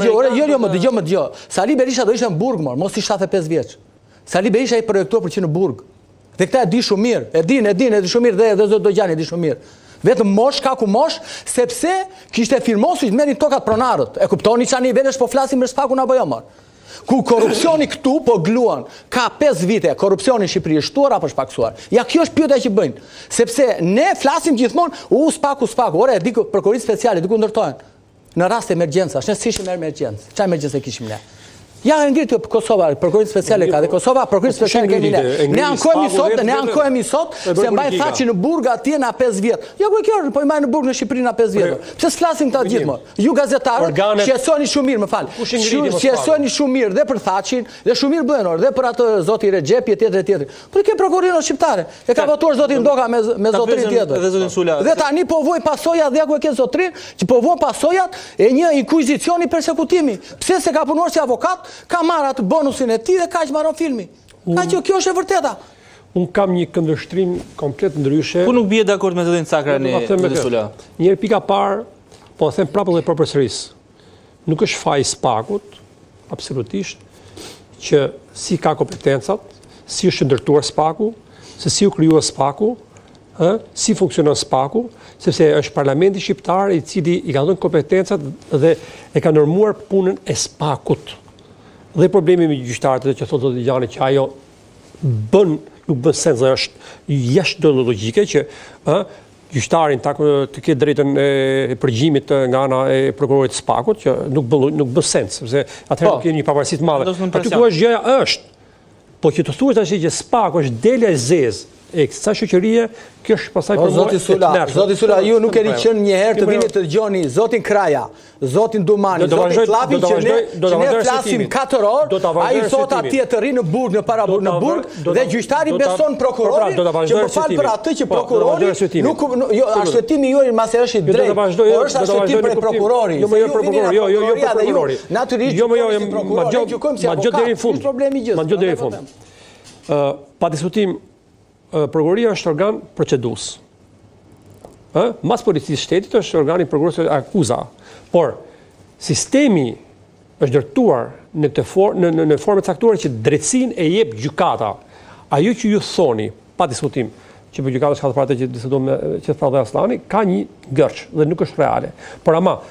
më dëgjoj. Sali Berisha do ishte në Burg, mos i 75 vjeç. Sali Berisha i projektor për që në Burg. Dhe këta e di shumë mirë, e di shumë mirë dhe Zot Dogjani e di shumë mirë. Vetëm mosh, ka ku mosh, sepse kishte firmosur të merrin tokat pronarët. E kuptoni çani vetesh po flasim për spakun apo jo më. Ku korrupsioni këtu po gluan, ka 5 vite korrupsioni në Shqipëri shtuar apo shpaksuar. Ja kjo është pyetja që bëjnë. Sepse ne flasim gjithmonë, spaku. Ore, di prokurorit speciale diku ndërtohen. Në rast emergjencash, ne s'ishim emergjencë. Çfarë emergjencë kishim ne? Ja e ngritë Kosova, prokurorit speciale ka dhe Kosova, prokurorit speciale kemi ne. Ne ankohemi sot, se mbaj tha që në Burg atje na 5 vjet. Jo ku kjo, po i mbaj në Burg në Shqipëri na 5 vjet. Pse s'flasim këta gjithë më? Ju gazetarët shqetësoni shumë mirë, më fal. Shqetësoni shumë mirë dhe për Thaçin, dhe shumë mirë bëhen orë, dhe për atë zoti Rexhepi etj. Po ke prokurorinë shqiptare. E ka votuar zoti Ndoka me zotrin tjetër. Dhe tani po voj pasoja dhe ku e ke zotrin, që po vojnë pasojat e një inkuizicioni persekutimi. Pse se ka punuar si avokat, ka marrë atë bonusin e tij dhe kaq marron filmi. Kaq kjo është e vërteta. Unë kam një këndvështrim komplet ndryshe. Ku nuk bie dakord me zotin Cakrani Sula? Njëherë pika parë, po them prapë dhe përsëris. Nuk është faji i spakut, absolutisht, që si ka kompetencat, si është ndërtuar spaku, se si u krijuar spaku, si funksionon spaku, sepse është parlamenti shqiptar i cili i ka dhënë kompetencat dhe e ka normuar punën e spakut. Dhe problemi me gjyqtarët që thotë zoti Gjani që ajo nuk bën sens dhe është jashtë logjike që gjyqtarin të ketë drejtën e përgjimit nga ana e prokurorit të spakut që nuk bën sens, sepse atëherë nuk keni një pavarësi të madhe. Aty ku është gjëja është, po që të thuash tash që spaku është dela e zezë e kësaj shoqërie, kjo është pasaj për mua. Zoti Sula, ju nuk keni qenë një herë të vini të dëgjoni zotin Kraja, zotin Dumani, zotin Llapin që ne flasim 4 orë, ai thot atje të rri në Burg, në Burg dhe gjyqtari beson prokurorin që përfal për atë që prokurori nuk arshetimi juaj mase është i drejtë, por është arshetim për prokurorin. Jo prokurori. Natyrisht ma gjë deri në fund. Pa diskutim, prokuroria është organ procedues. Mas policisë shtetit është organi prokurorisë akuza. Por, sistemi është ndërtuar në formë caktuar që drejtësinë e jep gjykata. Ajo që ju thoni, pa diskutim, që për gjykata shkatë prate që diskuton që të prate Aslani, ka një gërç dhe nuk është reale. Por ama,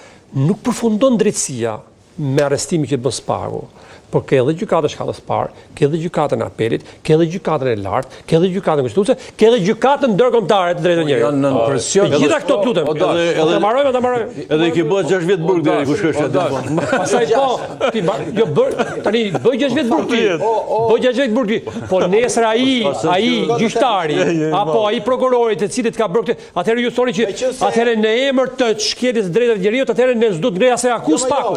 nuk përfundon drejtësia me arrestimi që bën spaku. Por ke edhe gjykatën shkallës parë, ke edhe gjykatën e apelit, ke edhe gjykatën e lartë, ke edhe gjykatën konstitucione, ke edhe gjykatën ndërkombëtare të drejtë njerëzit. Janë në presion. Gjitha këto lutem. Ta mbarojmë. Edhe i ke bërë 6 vjet Burg deri kush është aty. Pastaj po, jo tani bëj 6 vjet Burg ti. Bëj 6 vjet Burg ti. Po nesër ai gjyqtari apo ai prokurori të cilit ka bërë këtë, atëherë ju thoni që atëherë në emër të shkeljes së drejtave të njerëzit, atëherë ne s'do të ngrej asaj akuz paku.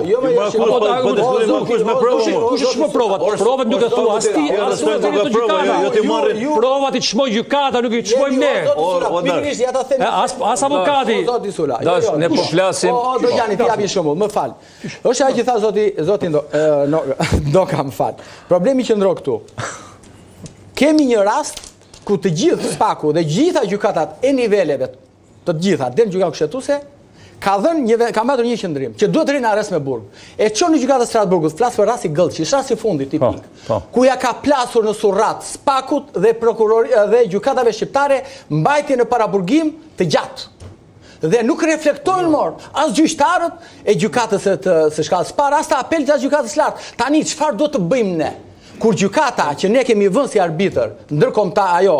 Kush është më provat? Provat nuk e thua as ti, as unë të gjykata. Provat i çmoj gjykata, nuk i çmojmë ne. As avokati. Ne po flasim. Do Gjani ti japi shembull, më fal. Është ajo që tha zoti Ndoka, më fal. Problemi që ndro këtu. Kemi një rast ku të gjithë spaku dhe gjitha gjykatat e niveleve, të gjitha, deri në gjykatën kushtetuese, ka marrë një qendrim që duhet rinë arrest me Burg. E çon në gjykatën e Strasburgut, flas për rasti Gëllçi, rasti i fundit tipik. Ku ja ka plasur në surrat spakut dhe prokurorit dhe gjykatave shqiptare mbajtje në paraburgim të gjatë. Dhe nuk reflektojnë as gjyqtarët e gjykatës së shkallës parë, as të apelit as gjykatës lartë. Tani çfarë do të bëjmë ne? Kur gjykata që ne kemi vënë si arbitër, ndërkombëtar ajo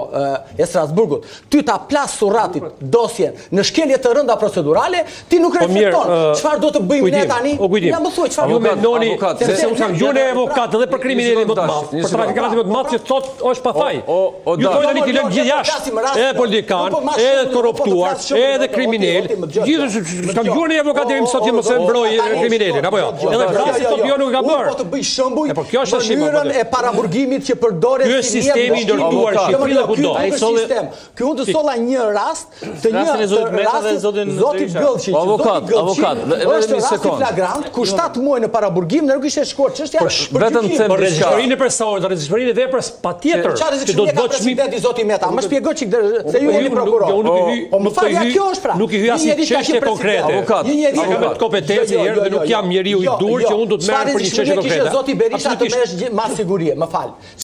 e Strasburgut, ty ta plas surratit dosjen në shkelje të rënda procedurale, ti nuk reflekton. Çfarë do të bëjmë ne tani? Ja më thuaj çfarë. Ju mendoni se u tham gjune avokat edhe për kriminalin më të madh, për trafikatin më të madh që thot është pa faj. Ju thoni tani ti lëm gjithë jashtë, edhe politikan, edhe korruptuar, edhe kriminal. Gjithë kam gjune avokat deri më sot që mos e mbroj kriminalin, apo jo? Edhe vrasi thotë jo nuk e ka bërë. Po të bëj shembuj. Po kjo është shembull. paraburgimit që përdoret Ky është sistemi i ndërtuar në Shqipëri dhe kudo. Ky unë të solla një rast të një zotit Gëllçi, avokat, është rast i flagrant ku 7 muaj në paraburgim nuk ishte shkuar çështja. Vetëm them për rreziqërinë e personit, rreziqërinë e veprës patjetër që do të bëj presidenti zoti Meta. Më shpjegoj çik se ju jeni prokuror. Nuk i hyj asnjë çështje konkrete. Avokat, Kam vetë kompetencë herë dhe nuk jam njeriu i dur që unë do të merrem për një çështje konkrete. Zoti Berisha të merresh mas sigurie, më fal.